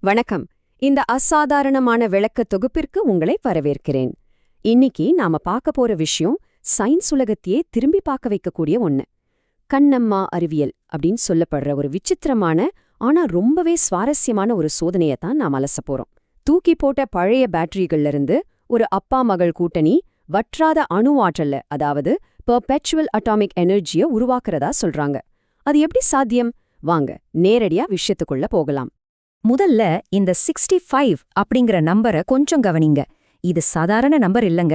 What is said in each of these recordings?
வணக்கம். இந்த அசாதாரணமான விளக்க தொகுப்பிற்கு உங்களை வரவேற்கிறேன். இன்னைக்கு நாம பார்க்க போற விஷயம் சயின்ஸ் உலகத்தையே திரும்பி பார்க்க வைக்கக்கூடிய ஒண்ணு. கண்ணம்மா அறிவியல் அப்படின்னு சொல்லப்படுற ஒரு விசித்திரமான ஆனா ரொம்பவே சுவாரஸ்யமான ஒரு சோதனையத்தான் நாம் அலச போறோம். தூக்கி போட்ட பழைய பேட்டரிகள்ல இருந்து ஒரு அப்பா மகள் கூட்டணி வற்றாத அணு ஆற்றல்ல, அதாவது பெர்பெச்சுவல் அட்டாமிக் எனர்ஜியை உருவாக்குறதா சொல்றாங்க. அது எப்படி சாத்தியம்? வாங்க நேரடியா விஷயத்துக்குள்ள போகலாம். முதல்ல இந்த 65 அப்படிங்கிற நம்பரை கொஞ்சம் கவனிங்க. இது சாதாரண நம்பர் இல்லங்க.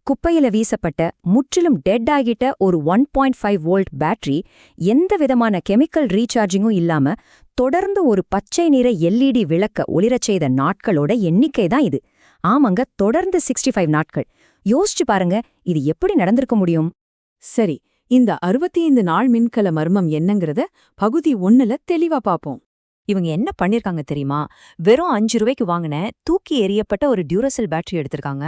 குப்பையில வீசப்பட்ட முற்றிலும் டெட் ஆகிட்ட ஒரு 1.5 வோல்ட் பேட்டரி எந்த விதமான கெமிக்கல் ரீசார்ஜிங்கும் இல்லாம தொடர்ந்து ஒரு பச்சை நிற எல்இடி விளக்க ஒளிரச் செய்த நாட்களோட எண்ணிக்கை தான் இது. ஆமாங்க, தொடர்ந்து 65 நாட்கள். யோசிச்சு பாருங்க, இது எப்படி நடந்திருக்க முடியும்? சரி, இந்த 65 நாள் மின்கல மர்மம் என்னங்கறத பகுதி 1ல தெளிவா பாப்போம். இவங்க என்ன பண்ணிருக்காங்க தெரியுமா? வெறும் 5 ரூபாய்க்கு வாங்கின தூக்கி எறியப்பட்ட ஒரு டியூரசெல் பேட்டரி எடுத்திருக்காங்க.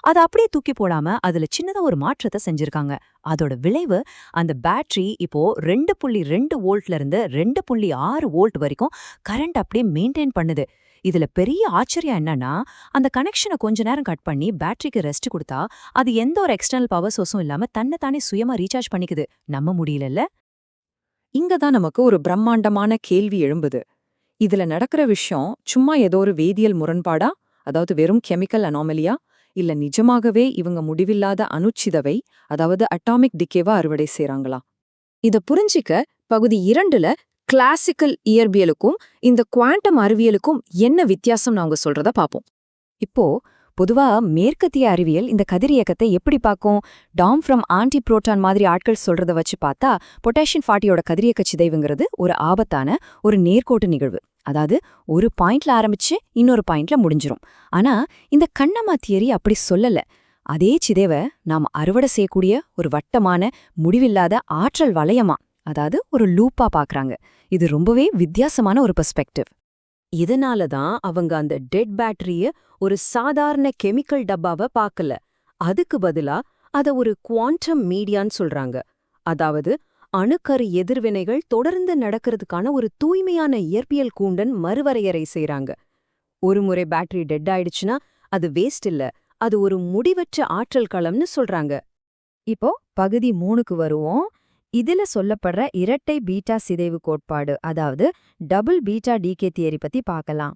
அதை அப்படியே தூக்கி போடாம அதுல சின்னதா ஒரு மாற்றத்தை செஞ்சிருக்காங்க. அதோட விளைவு, அந்த பேட்டரி இப்போ 2.2 வோல்ட்ல இருந்து 2.6 வோல்ட் வரைக்கும் கரண்ட் அப்படியே மெயின்டைன் பண்ணுது. இதுல பெரிய ஆச்சரியம் என்னன்னா, அந்த கனெக்ஷனை கொஞ்ச நேரம் கட் பண்ணி பேட்டரிக்கு ரெஸ்ட் கொடுத்தா அது எந்த ஒரு எக்ஸ்டர்னல் பவர் சோர்ஸும் இல்லாம தன்னைத்தானே சுயமா ரீசார்ஜ் பண்ணிக்குது. நம்ப முடியலல்ல? இங்கதான் நமக்கு ஒரு பிரம்மாண்டமான கேள்வி எழும்புது. இதுல நடக்கிற விஷயம் சும்மா ஏதோ ஒரு வேதியியல் முரண்பாடா, அதாவது வெறும் கெமிக்கல் அனாமலியா, இல்ல நிஜமாகவே இவங்க முடிவில்லாத அணுச்சிதவை, அதாவது அட்டாமிக் டிகேவா அறுவடை செய்றாங்களா? இத புரிஞ்சிக்க பகுதி 2ல கிளாசிக்கல் இயற்பியலுக்கும் இந்த குவாண்டம் அறிவியலுக்கும் என்ன வித்தியாசம் அவங்க சொல்றத பாப்போம். இப்போ பொதுவா மேற்கத்திய அறிவியல் இந்த கதிரியக்கத்தை எப்படி பார்க்கும்? டாம் ஃப்ரம் ஆன்டி புரோட்டான் மாதிரி ஆட்கள் சொல்றத வச்சு பார்த்தா பொட்டாசியம் 40யோட கதிரியக்க சிதைவுங்கிறது ஒரு ஆபத்தான ஒரு நேர்கோட்டு நிகழ்வு. அதாவது ஒரு பாயிண்ட்ல ஆரம்பிச்சு இன்னொரு பாயிண்ட்ல முடிஞ்சிரும். ஆனா இந்த கண்ணம்மா தியரி அப்படி சொல்லல. அதே சிதைவை நாம் அறுவடை செய்யக்கூடிய ஒரு வட்டமான முடிவில்லாத ஆற்றல் வளையமா, அதாவது ஒரு லூப்பா பாக்குறாங்க. இது ரொம்பவே வித்தியாசமான ஒரு பெர்ஸ்பெக்டிவ். இதனால தான் அவங்க அந்த டெட் பேட்டரிய ஒரு சாதாரண கெமிக்கல் டப்பாவை பார்க்கல. அதுக்கு பதிலா அத ஒரு குவாண்டம் மீடியான்னு சொல்றாங்க. அதாவது அணுக்கரு எதிர்வினைகள் தொடர்ந்து நடக்கிறதுக்கான ஒரு தூய்மையான இயற்பியல் கூண்டன் மறுவரையறை செய்றாங்க. ஒரு முறை பேட்டரி டெட் ஆயிடுச்சுன்னா அது வேஸ்ட் இல்ல, அது ஒரு முடிவற்ற ஆற்றல் களம்னு சொல்றாங்க. இப்போ பகுதி 3க்கு வருவோம். இதுல சொல்லப்படுற இரட்டை பீட்டா சிதைவு கோட்பாடு, அதாவது டபுள் பீட்டா டிகே தியரி பத்தி பார்க்கலாம்.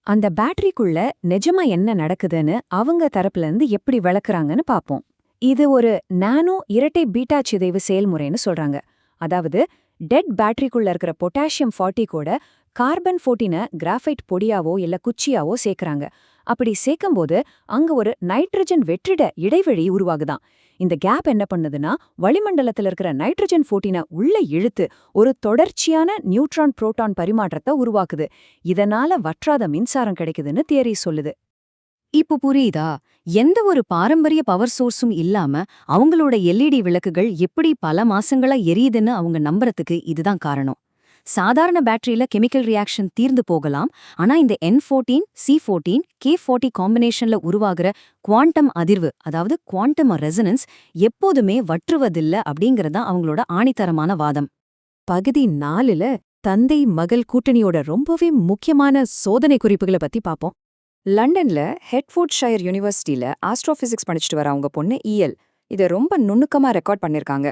அந்த பேட்டரிக்குள்ள நிஜமா என்ன நடக்குதுன்னு அவங்க தரப்புல இருந்து எப்படி விளக்குறாங்கன்னு பாப்போம். இது ஒரு நானோ இரட்டை பீட்டா சிதைவு செயல்முறைன்னு சொல்றாங்க. அதாவது டெட் பேட்டரிக்குள்ள இருக்கிற பொட்டாசியம் 40 கூட கார்பன் 14 கிராஃபைட் பொடியாவோ இல்ல குச்சியாவோ சேர்க்கறாங்க. அப்படி சேர்க்கும்போது அங்க ஒரு நைட்ரஜன் வெற்றிட இடைவெளி உருவாகுதான். இந்த கேப் என்ன பண்ணுதுன்னா, வளிமண்டலத்துல இருக்கிற நைட்ரஜன் 14 உள்ள இழுத்து ஒரு தொடர்ச்சியான நியூட்ரான் புரோட்டான் பரிமாற்றத்தை உருவாக்குது. இதனால வற்றாத மின்சாரம் கிடைக்குதுன்னு தியரி சொல்லுது. இப்போ புரியுதா? எந்த ஒரு பாரம்பரிய பவர் சோர்ஸும் இல்லாம அவங்களோட எல்இடி விளக்குகள் எப்படி பல மாசங்களா எரியுதுன்னு அவங்க நம்புறதுக்கு இதுதான் காரணம். சாதாரண பேட்டரியில கெமிக்கல் ரியாக்ஷன் தீர்ந்து போகலாம். ஆனா இந்த N14, C14, K40 காம்பினேஷன்ல உருவாகிற குவாண்டம் அதிர்வு, அதாவது குவாண்டம் ரெசனன்ஸ் எப்போதுமே வற்றுவதில்ல அப்படிங்கறதான் அவங்களோட ஆணித்தரமான வாதம். பகுதி 4ல தந்தை மகள் கூட்டணியோட ரொம்பவே முக்கியமான சோதனை குறிப்புகளை பத்தி பாப்போம். லண்டன்ல ஹெட்ஃபோர்ட்ஷயர் யூனிவர்சிட்டியில ஆஸ்ட்ரோபிசிக்ஸ் படிச்சுட்டு வர அவங்க பொண்ணு இயல் இதை ரொம்ப நுணுக்கமா ரெக்கார்ட் பண்ணிருக்காங்க.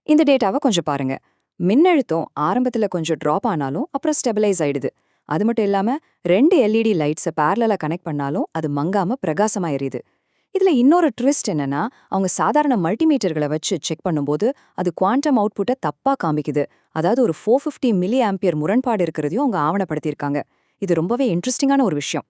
இந்த டேட்டாவை கொஞ்சம் பாருங்க. மின்னழுத்தம் ஆரம்பத்துல கொஞ்சம் டிராப் ஆனாலும் அப்புறம் ஸ்டெபிலைஸ் ஆயிடுது. அது மட்டும் இல்லாம 2 எல்இடி லைட்ஸை பேரலா கனெக்ட் பண்ணாலும் அது மங்காம பிரகாசமா எரியுது. இதுல இன்னொரு ட்விஸ்ட் என்னன்னா, அவங்க சாதாரண மல்டிமீட்டர்களை வச்சு செக் பண்ணும்போது அது குவாண்டம் அவுட்புட்டை தப்பா காமிக்குது. அதாவது ஒரு 450 மில்லி ஆம்பியர் முரண்பாடு இருக்கிறதையும் அவங்க ஆவணப்படுத்தியிருக்காங்க. இது ரொம்பவே இன்ட்ரெஸ்டிங்கான ஒரு விஷயம்.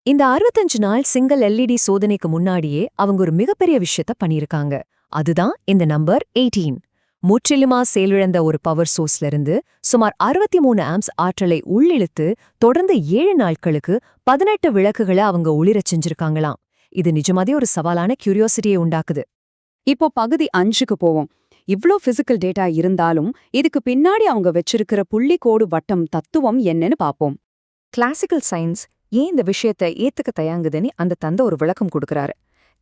இந்த 65 நாள் சிங்கிள் எல்இடி சோதனைக்கு முன்னாடியே அவங்க ஒரு மிகப்பெரிய விஷயத்த பண்ணியிருக்காங்க. அதுதான் இந்த நம்பர் 18. முற்றிலுமா செயலிழந்த ஒரு பவர் சோர்ஸ்ல இருந்து சுமார் 63 ஆம்ப்ஸ் ஆற்றலை உள்ளிழுத்து தொடர்ந்து 7 நாட்களுக்கு 18 விளக்குகளை அவங்க ஒளிரச் செஞ்சிருக்காங்களாம். இது நிஜமாதே ஒரு சவாலான கியூரியாசிட்டியை உண்டாக்குது. இப்போ பகுதி 5க்கு போவோம். இவ்ளோ பிசிக்கல் டேட்டா இருந்தாலும் இதுக்கு பின்னாடி அவங்க வச்சிருக்கிற புள்ளிக்கோடு வட்டம் தத்துவம் என்னன்னு பாப்போம். கிளாசிக்கல் சயின்ஸ் ஏன் இந்த விஷயத்தை ஏத்துக்க தயங்குதுன்னு அந்த தந்தை ஒரு விளக்கம் கொடுக்கறாரு.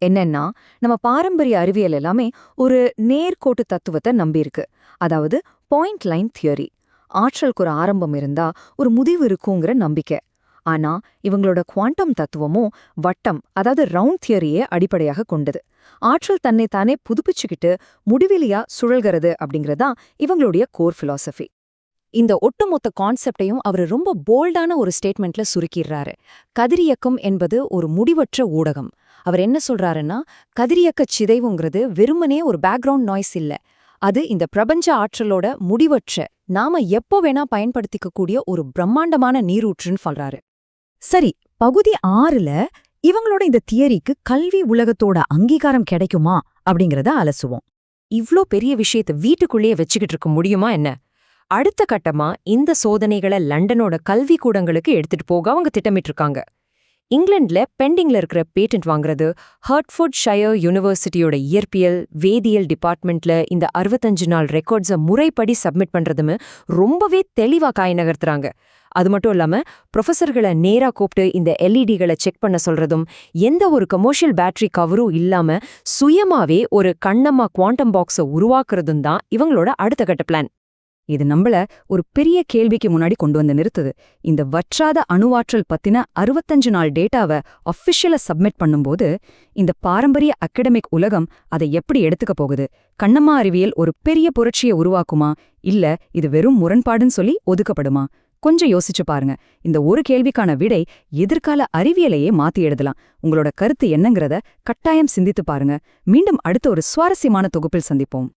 என்னன்னா, நம்ம பாரம்பரிய அறிவியல் எல்லாமே ஒரு நேர்கோட்டு தத்துவத்தை நம்பியிருக்கு. அதாவது பாயிண்ட் லைன் தியரி. ஆற்றலுக்கு ஒரு ஆரம்பம் இருந்தா ஒரு முடிவு இருக்குங்கிற நம்பிக்கை. ஆனா இவங்களோட குவாண்டம் தத்துவமும் வட்டம், அதாவது ரவுண்ட் தியரியே அடிப்படையாக கொண்டது. ஆற்றல் தன்னை தானே புதுப்பிச்சுக்கிட்டு முடிவிலியா சுழல்கிறது அப்படிங்கறதான் இவங்களுடைய கோர் பிலாசபி. இந்த ஒட்டுமொத்த கான்செப்டையும் அவர் ரொம்ப போல்டான ஒரு ஸ்டேட்மெண்ட்ல சுருக்கிடுறாரு. கதிரியக்கம் என்பது ஒரு முடிவற்ற ஊடகம். அவர் என்ன சொல்றாருன்னா, கதிரியக்கச் சிதைவுங்கிறது வெறுமனே ஒரு பேக்ரவுண்ட் நாய்ஸ் இல்ல, அது இந்த பிரபஞ்ச ஆற்றலோட முடிவற்ற, நாம எப்போ வேணா பயன்படுத்திக்கக்கூடிய ஒரு பிரம்மாண்டமான நீரூற்றுன்னு சொல்றாரு. சரி, பகுதி 6ல இவங்களோட இந்த தியரிக்கு கல்வி உலகத்தோட அங்கீகாரம் கிடைக்குமா அப்படிங்கறத அலசுவோம். இவ்ளோ பெரிய விஷயத்தை வீட்டுக்குள்ளேயே வச்சுக்கிட்டு இருக்க முடியுமா என்ன? அடுத்த கட்டமா இந்த சோதனைகளை லண்டனோட கல்வி கூடங்களுக்கு எடுத்துட்டு போக அவங்க திட்டமிட்டிருக்காங்க. இங்கிலாந்துல பெண்டிங்ல இருக்கிற பேட்டன்ட் வாங்குறது, ஹர்ட்ஃபோர்ட் ஷயர் யூனிவர்சிட்டியோட இயற்பியல் வேதியியல் டிபார்ட்மெண்ட்ல இந்த 65 நாள் ரெக்கார்ட்ஸை முறைப்படி சப்மிட் பண்றதுமே ரொம்பவே தெளிவா காய் நகர்த்துறாங்க. அது மட்டும் இல்லாம ப்ரொஃபஸர்களை நேரா கூப்பிட்டு இந்த எல்இடிகளை செக் பண்ண சொல்றதும், எந்த ஒரு கமர்ஷியல் பேட்டரி கவரும் இல்லாம சுயமாவே ஒரு கண்ணம்மா குவாண்டம் பாக்ஸை உருவாக்குறதும் தான் இவங்களோட அடுத்த கட்ட பிளான். இது நம்மள ஒரு பெரிய கேள்விக்கு முன்னாடி கொண்டு வந்து நிறுத்துது. இந்த வற்றாத அணுவாற்றல் பத்தின 65 நாள் டேட்டாவை அஃபிஷியலா சப்மிட் பண்ணும்போது இந்த பாரம்பரிய அகடமிக் உலகம் அதை எப்படி எடுத்துக்க போகுது? கண்ணம்மா அறிவியல் ஒரு பெரிய புரட்சியை உருவாக்குமா, இல்ல இது வெறும் முரண்பாடுன்னு சொல்லி ஒதுக்கப்படுமா? கொஞ்சம் யோசிச்சு பாருங்க. இந்த ஒரு கேள்விக்கான விடை எதிர்கால அறிவியலையே மாத்தி எழுதலாம். உங்களோட கருத்து என்னங்கிறத கட்டாயம் சிந்தித்து பாருங்க. மீண்டும் அடுத்த ஒரு சுவாரஸ்யமான தொகுப்பில் சந்திப்போம்.